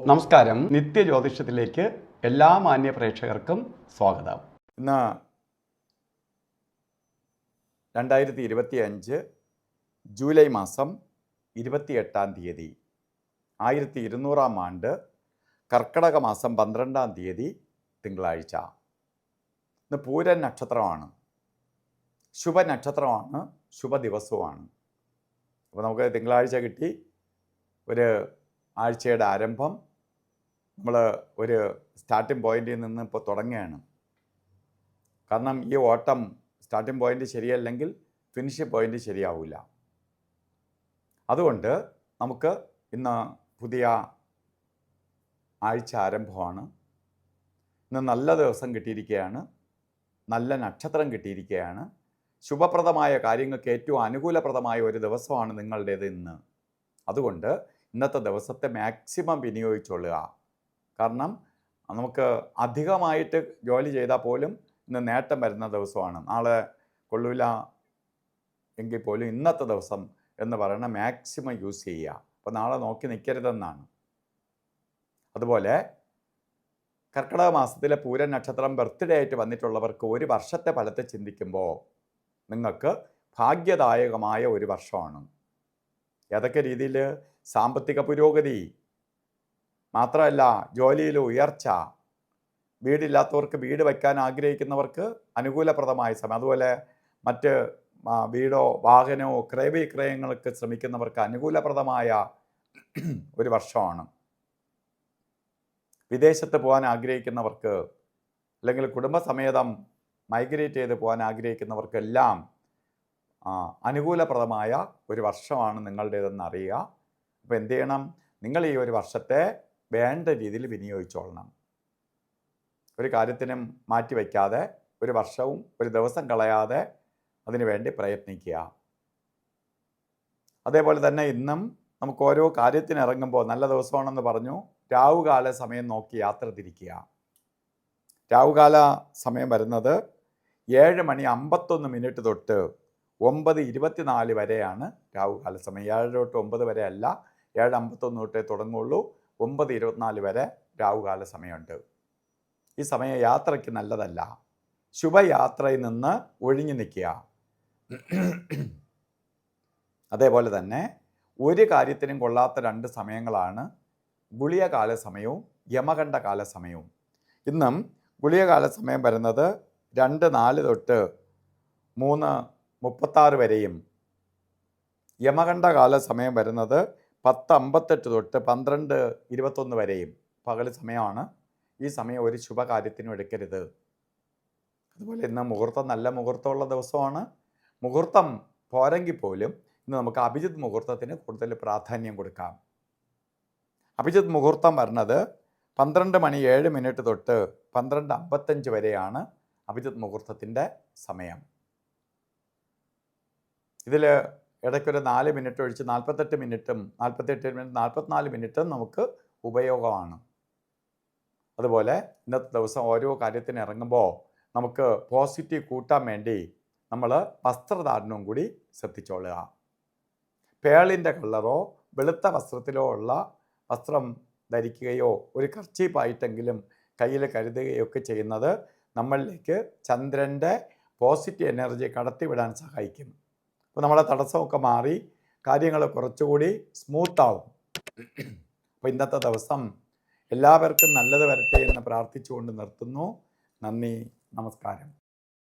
നമസ്കാരം. നിത്യജ്യോതിഷത്തിലേക്ക് എല്ലാ മാന്യ പ്രേക്ഷകർക്കും സ്വാഗതം. ഇന്ന് 2025 ജൂലൈ മാസം 28-ാം തീയതി 1200-ാം ആണ്ട് കർക്കടക മാസം 12-ാം തീയതി തിങ്കളാഴ്ച. ഇന്ന് പൂരൻ നക്ഷത്രമാണ്, ശുഭനക്ഷത്രമാണ്, ശുഭദിവസവുമാണ്. അപ്പോൾ നമുക്ക് തിങ്കളാഴ്ച കിട്ടി. ഒരു ആഴ്ചയുടെ ആരംഭം നമ്മൾ ഒരു സ്റ്റാർട്ടിംഗ് പോയിന്റിൽ നിന്ന് ഇപ്പോൾ തുടങ്ങുകയാണ്. കാരണം ഈ ഓട്ടം സ്റ്റാർട്ടിംഗ് പോയിന്റ് ശരിയല്ലെങ്കിൽ ഫിനിഷ് പോയിന്റ് ശരിയാവില്ല. അതുകൊണ്ട് നമുക്ക് ഇന്ന് പുതിയ ആഴ്ച ആരംഭമാണ്. ഇന്ന് നല്ല ദിവസം കിട്ടിയിരിക്കുകയാണ്, നല്ല നക്ഷത്രം കിട്ടിയിരിക്കുകയാണ്. ശുഭപ്രദമായ കാര്യങ്ങൾക്ക് ഏറ്റവും അനുകൂലപ്രദമായ ഒരു ദിവസമാണ് നിങ്ങളുടേത് ഇന്ന്. അതുകൊണ്ട് ഇന്നത്തെ ദിവസത്തെ മാക്സിമം വിനിയോഗിച്ചുകൊള്ളുക. കാരണം നമുക്ക് അധികമായിട്ട് ജോലി ചെയ്താൽ പോലും ഇന്ന് നേട്ടം വരുന്ന ദിവസമാണ്. നാളെ കൊള്ളൂല എങ്കിൽ പോലും ഇന്നത്തെ ദിവസം എന്ന് പറയുന്ന മാക്സിമം യൂസ് ചെയ്യുക. അപ്പോൾ നാളെ നോക്കി നിൽക്കരുതെന്നാണ്. അതുപോലെ കർക്കിടക മാസത്തിലെ പൂരൻ നക്ഷത്രം ബർത്ത്ഡേ ആയിട്ട് വന്നിട്ടുള്ളവർക്ക് ഒരു വർഷത്തെ ഫലത്തെ ചിന്തിക്കുമ്പോൾ നിങ്ങൾക്ക് ഭാഗ്യദായകമായ ഒരു വർഷമാണ്. ഏതൊക്കെ രീതിയിൽ? സാമ്പത്തിക പുരോഗതി, മാത്രമല്ല ജോലിയിൽ ഉയർച്ച, വീടില്ലാത്തവർക്ക് വീട് വയ്ക്കാൻ ആഗ്രഹിക്കുന്നവർക്ക് അനുകൂലപ്രദമായ സമയം, അതുപോലെ മറ്റ് വീടോ വാഹനമോ ക്രയവിക്രയങ്ങൾക്ക് ശ്രമിക്കുന്നവർക്ക് അനുകൂലപ്രദമായ ഒരു വർഷമാണ്. വിദേശത്ത് പോകാൻ ആഗ്രഹിക്കുന്നവർക്ക്, അല്ലെങ്കിൽ കുടുംബസമേതം മൈഗ്രേറ്റ് ചെയ്ത് പോകാൻ ആഗ്രഹിക്കുന്നവർക്കെല്ലാം അനുകൂലപ്രദമായ ഒരു വർഷമാണ് നിങ്ങളുടേതെന്ന് അറിയുക. അപ്പോൾ എന്ത് ചെയ്യണം? നിങ്ങൾ ഈ ഒരു വർഷത്തെ വേണ്ട രീതിയിൽ വിനിയോഗിച്ചോളണം. ഒരു കാര്യത്തിനും മാറ്റിവെക്കാതെ, ഒരു വർഷവും ഒരു ദിവസം കളയാതെ അതിനു വേണ്ടി പ്രയത്നിക്കുക. അതേപോലെ തന്നെ ഇന്നും നമുക്ക് ഓരോ കാര്യത്തിന് ഇറങ്ങുമ്പോൾ നല്ല ദിവസമാണെന്ന് പറഞ്ഞു, രാവുകാല സമയം നോക്കി യാത്ര തിരിക്കുക. രാവുകാല സമയം വരുന്നത് 7:51 തൊട്ട് 9:24 വരെയാണ് രാവുകാല സമയം. 7 തൊട്ട് 9 വരെ അല്ല, 7:51 തൊട്ടേ തുടങ്ങുള്ളൂ. 9:24 വരെ രാവുകാല സമയമുണ്ട്. ഈ സമയം യാത്രയ്ക്ക് നല്ലതല്ല. ശുഭയാത്രയിൽ നിന്ന് ഒഴിഞ്ഞു നിൽക്കുക. അതേപോലെ തന്നെ ഒരു കാര്യത്തിനും കൊള്ളാത്ത 2 സമയങ്ങളാണ് ഗുളികകാല സമയവും യമകണ്ഠ കാല സമയവും. ഇന്നും ഗുളികകാല സമയം വരുന്നത് 2:04 തൊട്ട് 3:36 വരെയും യമകണ്ഠകാല സമയം വരുന്നത് 10:58 തൊട്ട് 12:21 വരെയും പകൽ സമയമാണ്. ഈ സമയം ഒരു ശുഭകാര്യത്തിനും എടുക്കരുത്. അതുപോലെ ഇന്ന് മുഹൂർത്തം നല്ല മുഹൂർത്തമുള്ള ദിവസമാണ്. മുഹൂർത്തം പോരെങ്കിൽ പോലും ഇന്ന് നമുക്ക് അഭിജിത്ത് മുഹൂർത്തത്തിന് കൂടുതൽ പ്രാധാന്യം കൊടുക്കാം. അഭിജിത്ത് മുഹൂർത്തം വരുന്നത് 12:07 തൊട്ട് 12:55 വരെയാണ് അഭിജിത്ത് മുഹൂർത്തത്തിൻ്റെ സമയം. ഇതിൽ ഇടയ്ക്കൊരു 4 മിനിറ്റ് ഒഴിച്ച് 48 മിനിറ്റും 44 മിനിറ്റും നമുക്ക് ഉപയോഗമാണ്. അതുപോലെ ഇന്നത്തെ ദിവസം ഓരോ കാര്യത്തിന് ഇറങ്ങുമ്പോൾ നമുക്ക് പോസിറ്റീവ് കൂട്ടാൻ വേണ്ടി നമ്മൾ വസ്ത്രധാരണവും കൂടി ശ്രദ്ധിച്ചോളുക. പേളിൻ്റെ കളറോ വെളുത്ത വസ്ത്രത്തിലോ ഉള്ള വസ്ത്രം ധരിക്കുകയോ ഒരു കർച്ചീപ്പായിട്ടെങ്കിലും കയ്യിൽ കരുതുകയോ ഒക്കെ ചെയ്യുന്നത് നമ്മളിലേക്ക് ചന്ദ്രൻ്റെ പോസിറ്റീവ് എനർജി കടത്തിവിടാൻ സഹായിക്കും. അപ്പോൾ നമ്മളെ തടസ്സമൊക്കെ മാറി കാര്യങ്ങൾ കുറച്ചുകൂടി സ്മൂത്താവും. അപ്പോൾ ഇന്നത്തെ ദിവസം എല്ലാവർക്കും നല്ലത് വരട്ടെ എന്ന് പ്രാർത്ഥിച്ചുകൊണ്ട് നിർത്തുന്നു. നന്ദി, നമസ്കാരം.